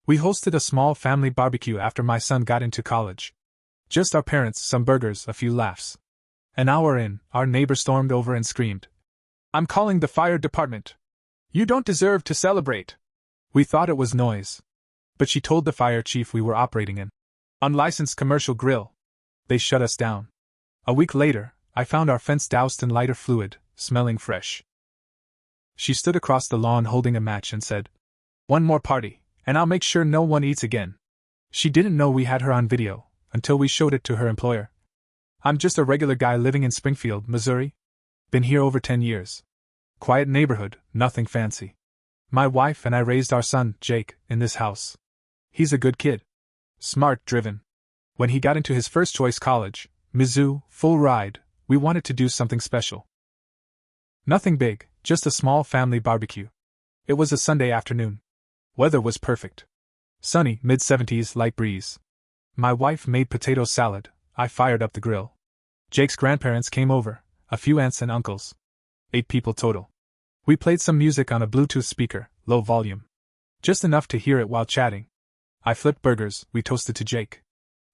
We hosted a small family barbecue after my son got into college. Just our parents, some burgers, a few laughs. An hour in, our neighbor stormed over and screamed, "I'm calling the fire department. You don't deserve to celebrate." We thought it was noise. But she told the fire chief we were operating an unlicensed commercial grill. They shut us down. A week later, I found our fence doused in lighter fluid, smelling fresh. She stood across the lawn holding a match and said, "One more party, and I'll make sure no one eats again." She didn't know we had her on video, until we showed it to her employer. "I'm just a regular guy living in Springfield, Missouri. Been here over 10 years. Quiet neighborhood, nothing fancy. My wife and I raised our son, Jake, in this house. He's a good kid. Smart, driven. When he got into his first choice college, Mizzou, full ride, we wanted to do something special. Nothing big, just a small family barbecue. It was a Sunday afternoon. Weather was perfect. Sunny, mid-70s, light breeze. My wife made potato salad, I fired up the grill. Jake's grandparents came over, a few aunts and uncles. 8 people total. We played some music on a Bluetooth speaker, low volume. Just enough to hear it while chatting. I flipped burgers, we toasted to Jake.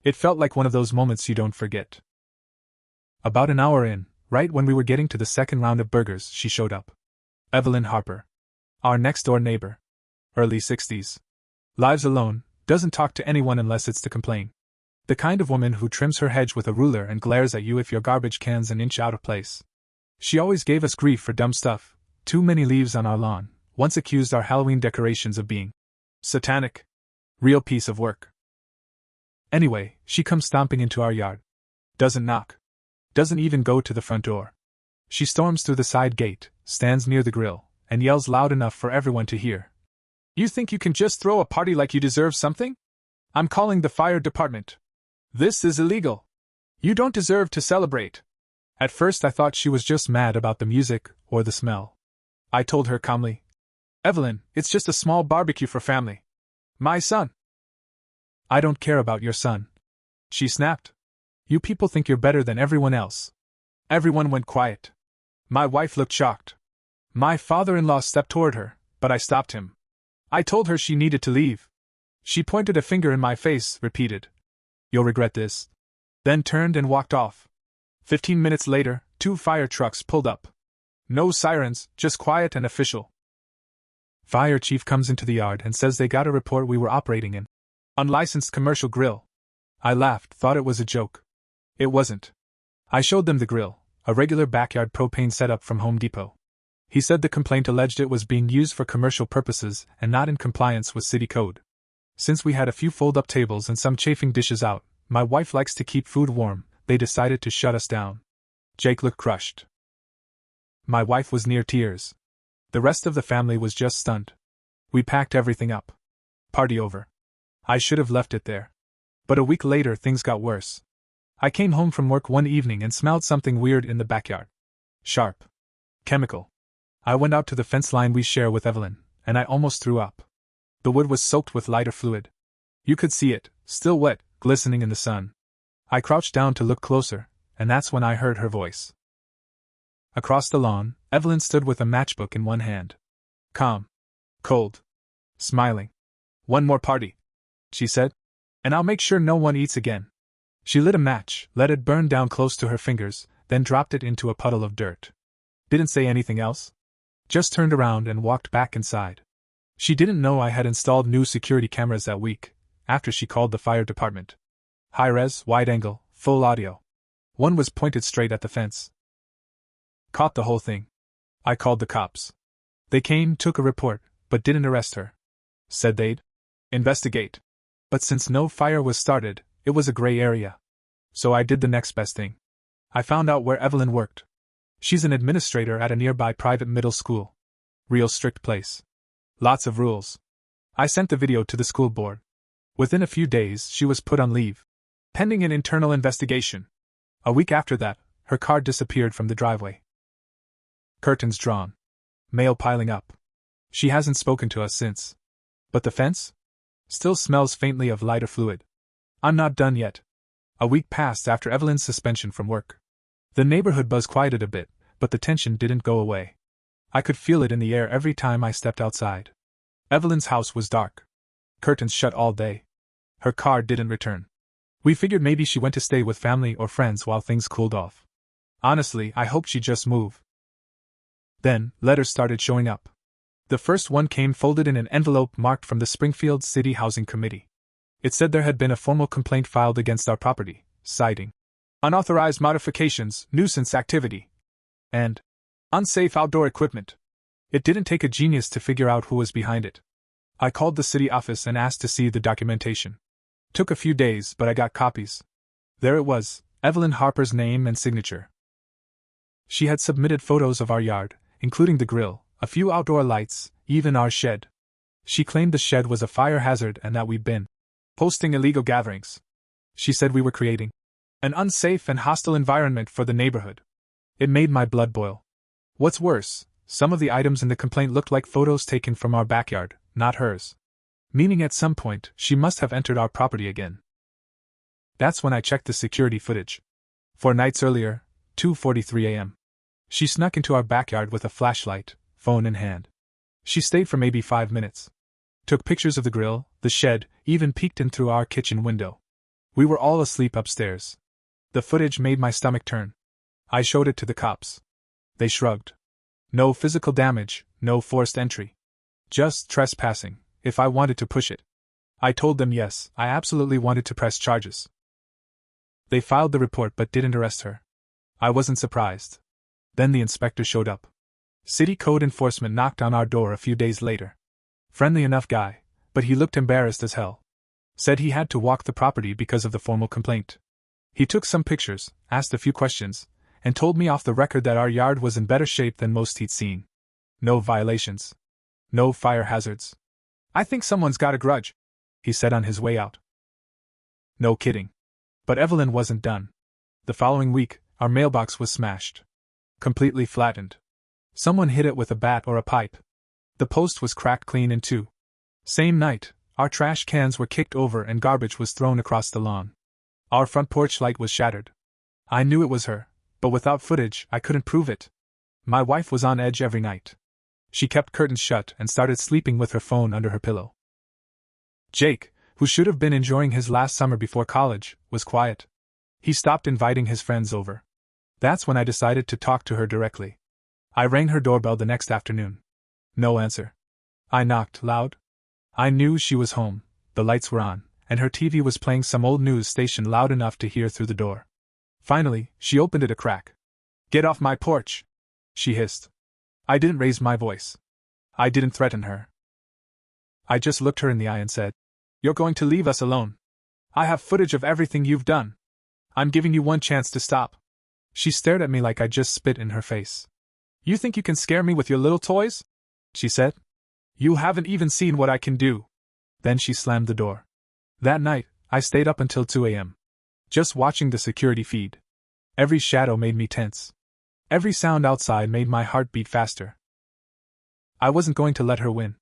It felt like one of those moments you don't forget. About an hour in, right when we were getting to the second round of burgers, she showed up. Evelyn Harper. Our next-door neighbor. Early 60s. Lives alone, doesn't talk to anyone unless it's to complain. The kind of woman who trims her hedge with a ruler and glares at you if your garbage can's an inch out of place. She always gave us grief for dumb stuff. Too many leaves on our lawn. Once accused our Halloween decorations of being satanic. Real piece of work. Anyway, she comes stomping into our yard. Doesn't knock. Doesn't even go to the front door. She storms through the side gate, stands near the grill, and yells loud enough for everyone to hear. "You think you can just throw a party like you deserve something? I'm calling the fire department. This is illegal. You don't deserve to celebrate." At first I thought she was just mad about the music or the smell. I told her calmly, "Evelyn, it's just a small barbecue for family. My son." "I don't care about your son," she snapped. "You people think you're better than everyone else." Everyone went quiet. My wife looked shocked. My father-in-law stepped toward her, but I stopped him. I told her she needed to leave. She pointed a finger in my face, repeated, "You'll regret this," then turned and walked off. 15 minutes later, 2 fire trucks pulled up. No sirens, just quiet and official. Fire chief comes into the yard and says they got a report we were operating an unlicensed commercial grill. I laughed, thought it was a joke. It wasn't. I showed them the grill, a regular backyard propane setup from Home Depot. He said the complaint alleged it was being used for commercial purposes and not in compliance with city code. Since we had a few fold-up tables and some chafing dishes out, my wife likes to keep food warm, they decided to shut us down. Jake looked crushed. My wife was near tears. The rest of the family was just stunned. We packed everything up. Party over. I should have left it there. But a week later things got worse. I came home from work one evening and smelled something weird in the backyard. Sharp. Chemical. I went out to the fence line we share with Evelyn, and I almost threw up. The wood was soaked with lighter fluid. You could see it, still wet, glistening in the sun. I crouched down to look closer, and that's when I heard her voice. Across the lawn, Evelyn stood with a matchbook in one hand. Calm. Cold. Smiling. "One more party," she said, "and I'll make sure no one eats again." She lit a match, let it burn down close to her fingers, then dropped it into a puddle of dirt. Didn't say anything else. Just turned around and walked back inside. She didn't know I had installed new security cameras that week, after she called the fire department. High-res, wide-angle, full audio. One was pointed straight at the fence. Caught the whole thing. I called the cops. They came, took a report, but didn't arrest her. Said they'd investigate. But since no fire was started, it was a gray area. So I did the next best thing. I found out where Evelyn worked. She's an administrator at a nearby private middle school. Real strict place. Lots of rules. I sent the video to the school board. Within a few days, she was put on leave, pending an internal investigation. A week after that, her car disappeared from the driveway. Curtains drawn. Mail piling up. She hasn't spoken to us since. But the fence? Still smells faintly of lighter fluid. I'm not done yet. A week passed after Evelyn's suspension from work. The neighborhood buzz quieted a bit, but the tension didn't go away. I could feel it in the air every time I stepped outside. Evelyn's house was dark. curtains shut all day. Her car didn't return. We figured maybe she went to stay with family or friends while things cooled off. Honestly, I hoped she'd just move. Then, letters started showing up. The first one came folded in an envelope marked from the Springfield City Housing Committee. It said there had been a formal complaint filed against our property, citing unauthorized modifications, nuisance activity, and unsafe outdoor equipment. It didn't take a genius to figure out who was behind it. I called the city office and asked to see the documentation. Took a few days, but I got copies. There it was, Evelyn Harper's name and signature. She had submitted photos of our yard, including the grill, a few outdoor lights, even our shed. She claimed the shed was a fire hazard and that we'd been hosting illegal gatherings. She said we were creating an unsafe and hostile environment for the neighborhood. It made my blood boil. What's worse, some of the items in the complaint looked like photos taken from our backyard, not hers. Meaning at some point, she must have entered our property again. That's when I checked the security footage. 4 nights earlier, 2:43 a.m. She snuck into our backyard with a flashlight, phone in hand. She stayed for maybe 5 minutes. Took pictures of the grill, the shed, even peeked in through our kitchen window. We were all asleep upstairs. The footage made my stomach turn. I showed it to the cops. They shrugged. No physical damage, no forced entry. Just trespassing, if I wanted to push it. I told them yes, I absolutely wanted to press charges. They filed the report but didn't arrest her. I wasn't surprised. Then the inspector showed up. City code enforcement knocked on our door a few days later. Friendly enough guy, but he looked embarrassed as hell. Said he had to walk the property because of the formal complaint. He took some pictures, asked a few questions, and told me off the record that our yard was in better shape than most he'd seen. No violations. No fire hazards. I think someone's got a grudge, he said on his way out. No kidding. But Evelyn wasn't done. The following week, our mailbox was smashed. Completely flattened. Someone hit it with a bat or a pipe. The post was cracked clean in two. Same night, our trash cans were kicked over and garbage was thrown across the lawn. Our front porch light was shattered. I knew it was her, but without footage, I couldn't prove it. My wife was on edge every night. She kept curtains shut and started sleeping with her phone under her pillow. Jake, who should have been enjoying his last summer before college, was quiet. He stopped inviting his friends over. That's when I decided to talk to her directly. I rang her doorbell the next afternoon. No answer. I knocked loud. I knew she was home, the lights were on, and her TV was playing some old news station loud enough to hear through the door. Finally, she opened it a crack. "Get off my porch!" she hissed. I didn't raise my voice. I didn't threaten her. I just looked her in the eye and said, "You're going to leave us alone. I have footage of everything you've done. I'm giving you one chance to stop." She stared at me like I just spit in her face. "You think you can scare me with your little toys?" she said. "You haven't even seen what I can do." Then she slammed the door. That night, I stayed up until 2 a.m. just watching the security feed. Every shadow made me tense. Every sound outside made my heart beat faster. I wasn't going to let her win.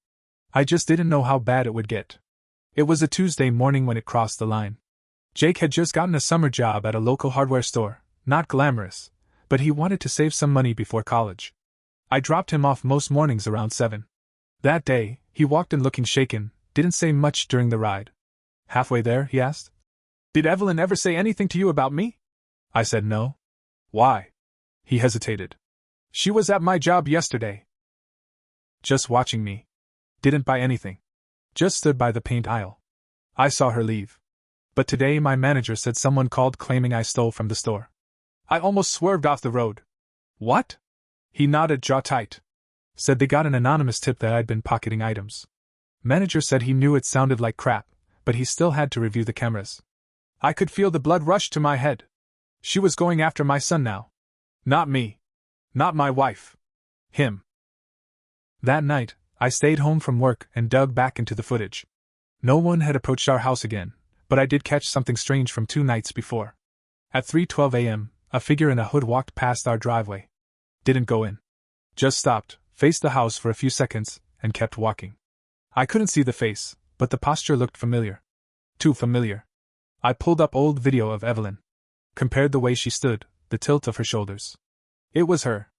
I just didn't know how bad it would get. It was a Tuesday morning when it crossed the line. Jake had just gotten a summer job at a local hardware store, not glamorous, but he wanted to save some money before college. I dropped him off most mornings around 7. That day, he walked in looking shaken, didn't say much during the ride. Halfway there, he asked, "Did Evelyn ever say anything to you about me?" I said no. "Why?" He hesitated. "She was at my job yesterday." Just watching me. Didn't buy anything. Just stood by the paint aisle. I saw her leave. But today my manager said someone called claiming I stole from the store. I almost swerved off the road. "What?" He nodded, jaw tight. Said they got an anonymous tip that I'd been pocketing items. Manager said he knew it sounded like crap, but he still had to review the cameras. I could feel the blood rush to my head. She was going after my son now. Not me. Not my wife. Him. That night, I stayed home from work and dug back into the footage. No one had approached our house again, but I did catch something strange from 2 nights before. At 3:12 a.m., a figure in a hood walked past our driveway. Didn't go in. Just stopped, faced the house for a few seconds, and kept walking. I couldn't see the face, but the posture looked familiar. Too familiar. I pulled up old video of Evelyn. Compared the way she stood, the tilt of her shoulders. It was her.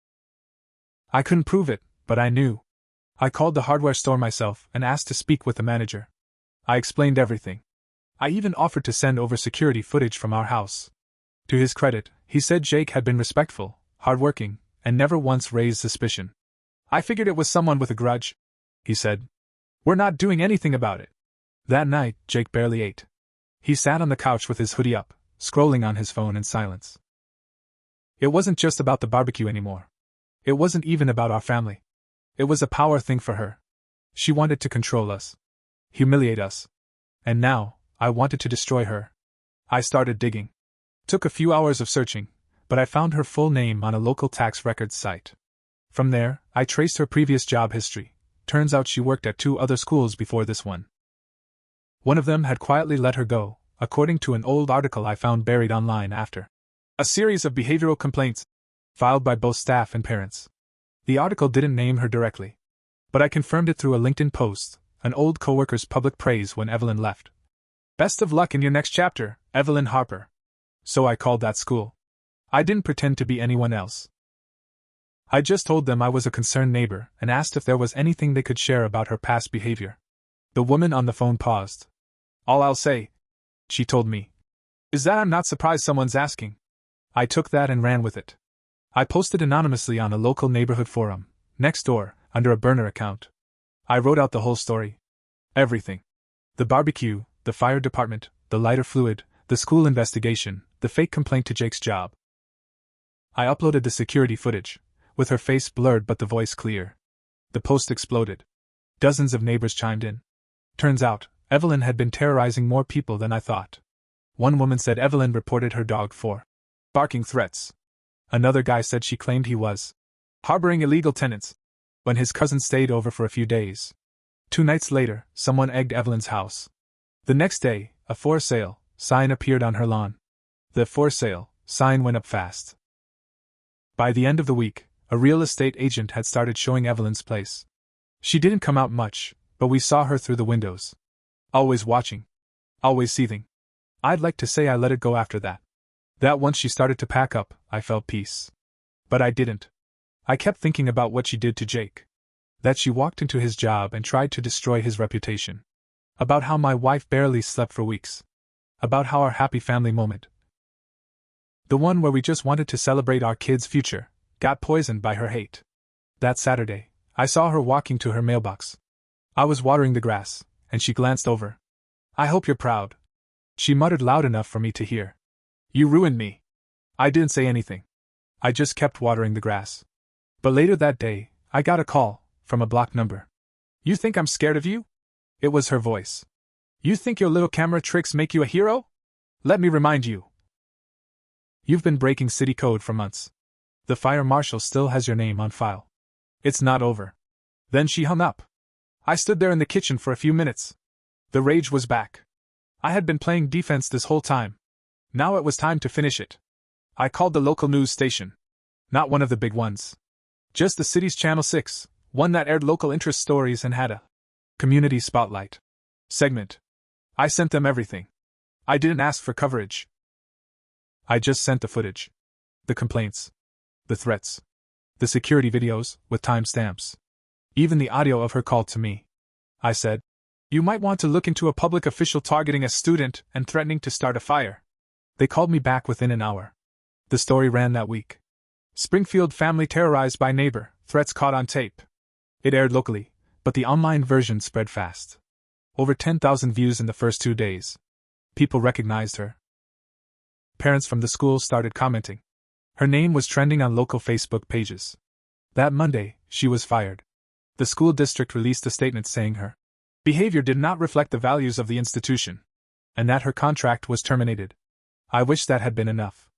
I couldn't prove it, but I knew. I called the hardware store myself and asked to speak with the manager. I explained everything. I even offered to send over security footage from our house. To his credit, he said Jake had been respectful, hardworking, and never once raised suspicion. I figured it was someone with a grudge, he said. We're not doing anything about it. That night, Jake barely ate. He sat on the couch with his hoodie up, scrolling on his phone in silence. It wasn't just about the barbecue anymore. It wasn't even about our family. It was a power thing for her. She wanted to control us, humiliate us. And now, I wanted to destroy her. I started digging. Took a few hours of searching, but I found her full name on a local tax records site. From there, I traced her previous job history. Turns out she worked at 2 other schools before this one. One of them had quietly let her go, according to an old article I found buried online after a series of behavioral complaints filed by both staff and parents. The article didn't name her directly, but I confirmed it through a LinkedIn post, an old coworker's public praise when Evelyn left. Best of luck in your next chapter, Evelyn Harper. So I called that school. I didn't pretend to be anyone else. I just told them I was a concerned neighbor and asked if there was anything they could share about her past behavior. The woman on the phone paused. All I'll say, she told me, is that I'm not surprised someone's asking. I took that and ran with it. I posted anonymously on a local neighborhood forum, next door, under a burner account. I wrote out the whole story. Everything. The barbecue, the fire department, the lighter fluid, the school investigation, the fake complaint to Jake's job. I uploaded the security footage, with her face blurred but the voice clear. The post exploded. Dozens of neighbors chimed in. Turns out, Evelyn had been terrorizing more people than I thought. One woman said Evelyn reported her dog for barking threats. Another guy said she claimed he was harboring illegal tenants when his cousin stayed over for a few days. 2 nights later, someone egged Evelyn's house. The next day, a for sale sign appeared on her lawn. The for sale sign went up fast. By the end of the week, a real estate agent had started showing Evelyn's place. She didn't come out much, but we saw her through the windows. Always watching. Always seething. I'd like to say I let it go after that. That once she started to pack up, I felt peace. But I didn't. I kept thinking about what she did to Jake. That she walked into his job and tried to destroy his reputation. About how my wife barely slept for weeks. About how our happy family moment, the one where we just wanted to celebrate our kids' future, got poisoned by her hate. That Saturday, I saw her walking to her mailbox. I was watering the grass, and she glanced over. I hope you're proud. She muttered loud enough for me to hear. You ruined me. I didn't say anything. I just kept watering the grass. But later that day, I got a call, from a blocked number. You think I'm scared of you? It was her voice. You think your little camera tricks make you a hero? Let me remind you. You've been breaking city code for months. The fire marshal still has your name on file. It's not over. Then she hung up. I stood there in the kitchen for a few minutes. The rage was back. I had been playing defense this whole time. Now it was time to finish it. I called the local news station. Not one of the big ones. Just the city's Channel 6, one that aired local interest stories and had a community spotlight segment. I sent them everything. I didn't ask for coverage. I just sent the footage. The complaints. The threats. The security videos, with timestamps. Even the audio of her call to me. I said, you might want to look into a public official targeting a student and threatening to start a fire. They called me back within an hour. The story ran that week. Springfield family terrorized by neighbor, threats caught on tape. It aired locally, but the online version spread fast. Over 10,000 views in the first 2 days. People recognized her. Parents from the school started commenting. Her name was trending on local Facebook pages. That Monday, she was fired. The school district released a statement saying her behavior did not reflect the values of the institution, and that her contract was terminated. I wish that had been enough.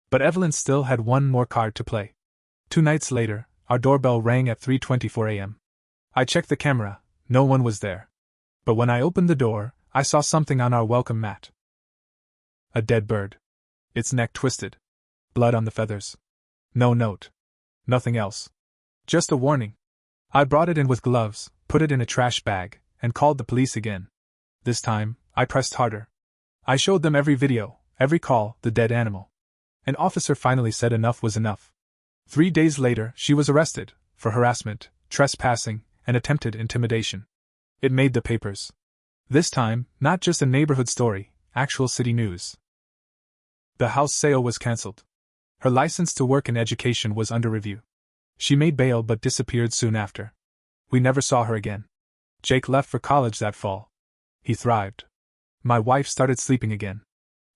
But Evelyn still had one more card to play. 2 nights later, our doorbell rang at 3:24 a.m. I checked the camera, no one was there. But when I opened the door, I saw something on our welcome mat. A dead bird. Its neck twisted. Blood on the feathers. No note. Nothing else. Just a warning. I brought it in with gloves, put it in a trash bag, and called the police again. This time, I pressed harder. I showed them every video, every call, the dead animal. An officer finally said enough was enough. 3 days later, she was arrested, for harassment, trespassing, and attempted intimidation. It made the papers. This time, not just a neighborhood story, actual city news. The house sale was cancelled. Her license to work in education was under review. She made bail but disappeared soon after. We never saw her again. Jake left for college that fall. He thrived. My wife started sleeping again.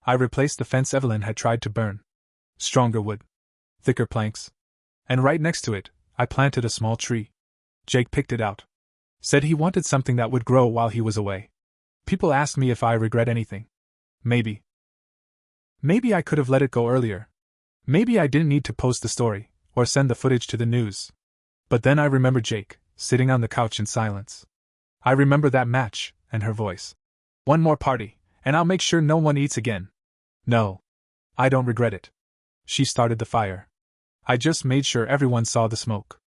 I replaced the fence Evelyn had tried to burn. Stronger wood. Thicker planks. And right next to it, I planted a small tree. Jake picked it out. Said he wanted something that would grow while he was away. People ask me if I regret anything. Maybe. Maybe I could have let it go earlier. Maybe I didn't need to post the story, or send the footage to the news. But then I remember Jake, sitting on the couch in silence. I remember that match, and her voice. One more party, and I'll make sure no one eats again. No. I don't regret it. She started the fire. I just made sure everyone saw the smoke.